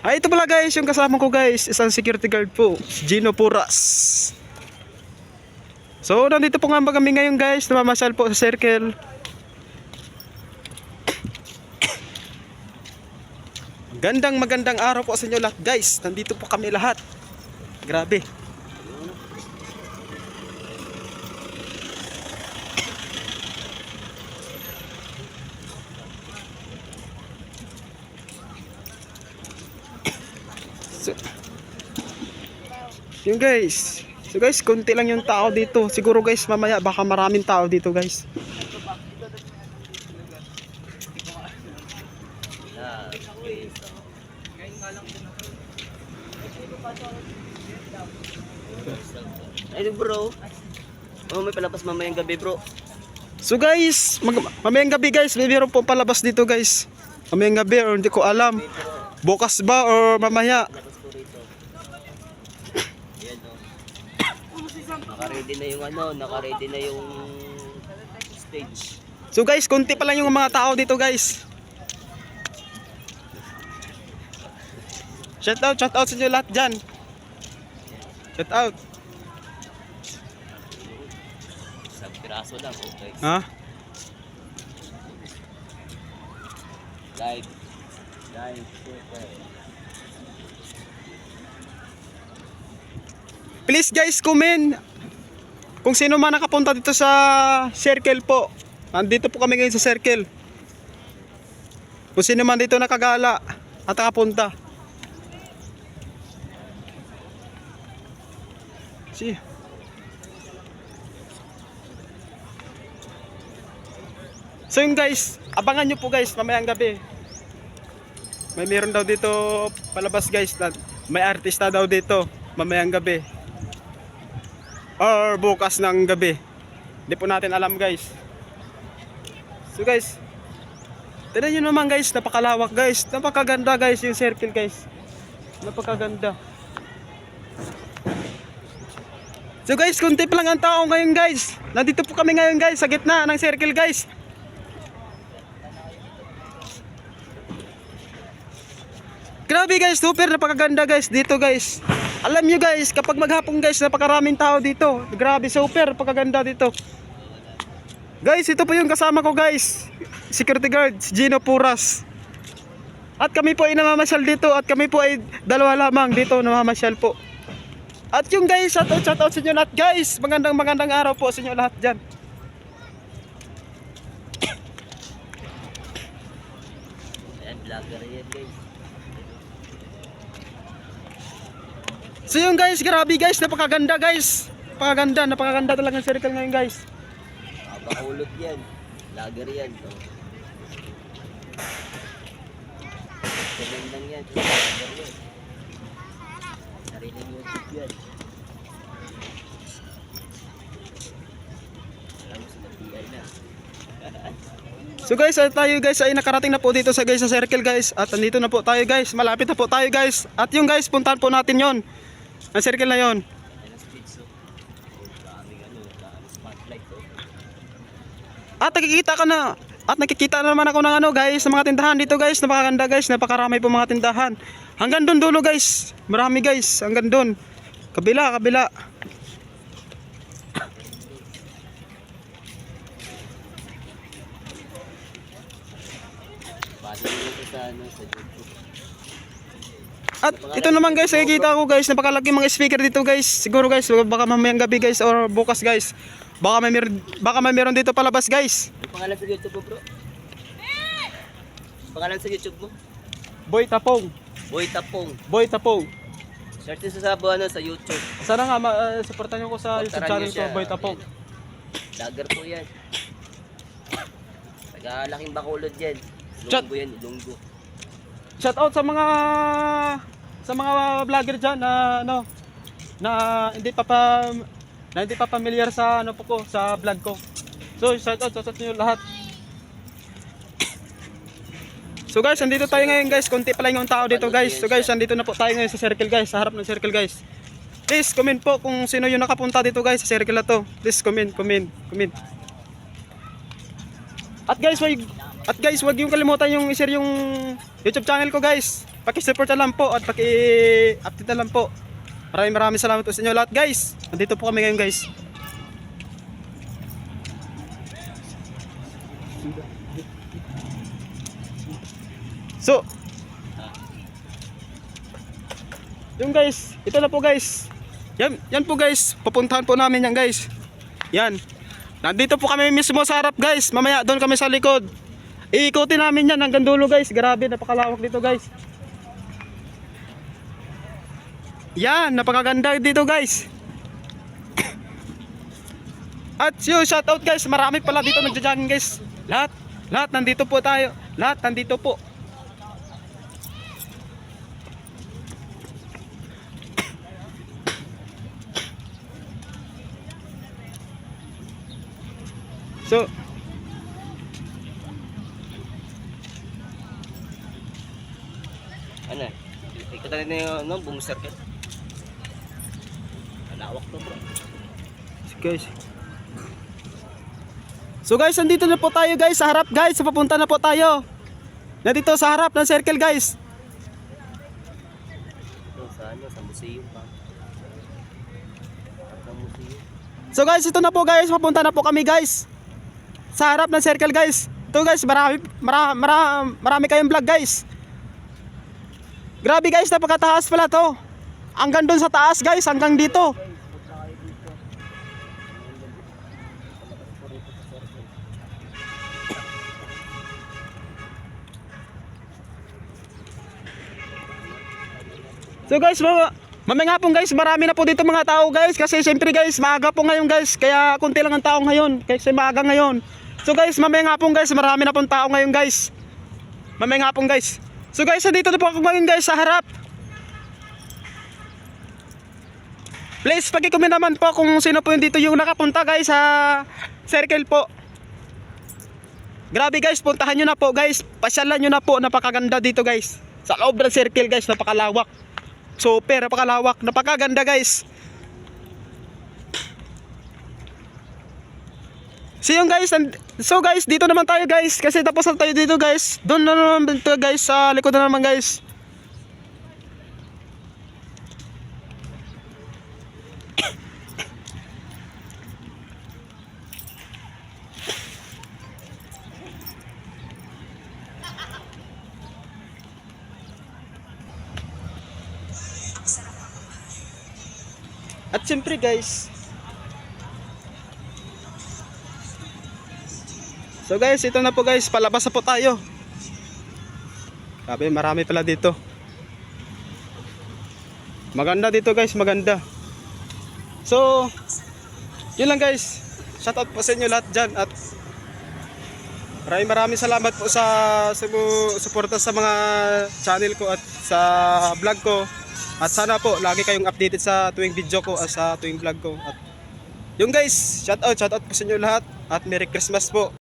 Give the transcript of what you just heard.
Ay, ito pala guys, yung kasama ko guys, isang security guard po, si Gino Puras. So, nandito po nga kami ngayon guys, namamasyal po sa circle. Magandang araw po sa inyo lahat guys, nandito po kami lahat. Grabe. Yung guys. So guys, konti lang yung tao dito. Siguro guys, mamaya baka maraming tao dito guys. Ay bro. Oh, may palabas mamayang gabi bro. So guys, mamayang gabi guys, may meron po palabas dito guys. Mamayang gabi or hindi ko alam. Bukas ba or mamaya? Naka-ready na yung naka-ready na yung stage. So guys, konti pa lang yung mga tao dito guys. Shout out sa inyo lahat dyan. Shout out. Isang piraso lang, okay. Ha? Live, super. Please guys, comment kung sino man nakapunta dito sa circle po. Nandito po kami ngayon sa circle. Kung sino man dito nakagala at nakapunta. See. So yun guys, abangan nyo po guys mamayang gabi. May meron daw dito palabas guys. May artista daw dito mamayang gabi. Or bukas ng gabi. Hindi po natin alam guys. So guys, tignan nyo naman guys, napakalawak guys. Napakaganda guys yung circle guys. Napakaganda. So guys, kunti pa lang ang tao ngayon guys. Nandito po kami ngayon guys sa gitna ng circle guys. Grabe guys, super napakaganda guys dito guys. Alam nyo guys, kapag maghapon guys, napakaraming tao dito. Grabe, super napakaganda dito. Guys, ito po yung kasama ko guys. Security guard, si Gino Puras. At kami po ay namamasyal dito. At kami po ay dalawa lamang dito namamasyal po. At yung guys, shout out sa inyo lahat guys. Magandang araw po sa inyo lahat dyan. Ayan, vlogger yan guys. So yung guys, grabe guys, napakaganda guys. Napakaganda talaga ng circle ngayon guys. Bakulot yan. Vlogger yan. Magandang yan. Vlogger yan. Sariling YouTube yan. Alam mo sa BI na. So guys, tayo guys ay nakarating na po dito sa circle guys. At nandito na po tayo guys, malapit na po tayo guys. At yung guys, puntahan po natin yon. Ang circle na yon. At nakikita na naman ako ng guys, ng mga tindahan dito guys. Napakaganda guys, napakarami po mga tindahan. Hanggang doon dulo guys. Marami guys, hanggang doon. Kabila. At ito naman guys, nakikita ko guys, napakalaki mga speaker dito guys. Siguro guys, baka mamayang gabi guys or bukas guys. Baka may meron dito palabas guys. Ang pangalan sa YouTube mo bro? Pangalan sa YouTube mo? Boy Tapong. Boy Tapong. Search sa sa YouTube. Sana nga supportan niyo ko sa YouTube channel ko, Boy Tapong. Vlogger po yan. Taga-laking Bacolod yan. Ilonggo yan, Ilonggo. Shout out sa mga vlogger diyan na hindi pa familiar sa sa vlog ko. So shout out niyo lahat. So guys, andito tayo ngayon guys. Konti pa lang yung tao dito guys. So guys, andito na po tayo ngayon sa circle guys, sa harap ng circle guys. Please comment po kung sino yung nakapunta dito guys sa circle na to. Please comment. At guys, wag yung kalimutan yung i-share yung YouTube channel ko guys. paki-support na lang po at paki-update na lang po. Maraming salamat po sa inyo lahat guys. Nandito po kami ngayon guys. So, yung guys, ito na po guys. Yan po guys, pupuntahan po namin yan guys. Yan. Nandito po kami mismo sa harap guys. Mamaya doon kami sa likod. Iikutin namin yan hanggang dulo guys. Grabe, napakalawak dito guys. Yan, napakaganda dito guys. At yung shoutout guys, marami pala dito nagja-jogging guys. Lahat nandito po tayo. Lahat nandito po. So, Ano eh? Ikutan natin yung buong circuit. Malawak to bro. guys. So guys, nandito na po tayo guys sa harap guys. Papunta na po tayo. Nandito sa harap ng circle guys. Sa museum pa. Sa museum. So guys, ito na po guys. Papunta na po kami guys sa harap ng circle guys. Ito guys, marami kayong vlog guys. Grabe guys, napakataas pala to. Hanggang doon sa taas guys, hanggang dito. So guys, mamaya po guys, marami na po dito mga tao guys. Kasi syempre guys, maaga po ngayon guys. Kaya konti lang ang tao ngayon. Kasi maaga ngayon. So guys, mamaya po guys, marami na pong tao ngayon guys. Mamaya po guys. So guys, dito na po ako ngayon guys sa harap. Please, pag-comment naman po kung sino po yung dito yung nakapunta guys sa circle po. Grabe guys, puntahan nyo na po guys. Pasyalan nyo na po, napakaganda dito guys. Sa loob ng circle guys, napakalawak. Super, napakalawak, napakaganda guys. See you guys. So guys, dito naman tayo guys. Kasi tapos na tayo dito guys. Doon na naman dito guys, sa likod na naman guys. At siyempre guys, so guys, ito na po guys, palabas na po tayo. Sabi, marami pala dito. Maganda dito guys, maganda. So, yun lang guys. Shoutout po sa inyo lahat dyan. At maraming salamat po sa suporta sa mga channel ko at sa vlog ko. At sana po, lagi kayong updated sa tuwing video ko at sa tuwing vlog ko. At yung guys, shoutout po sa inyo lahat. At Merry Christmas po.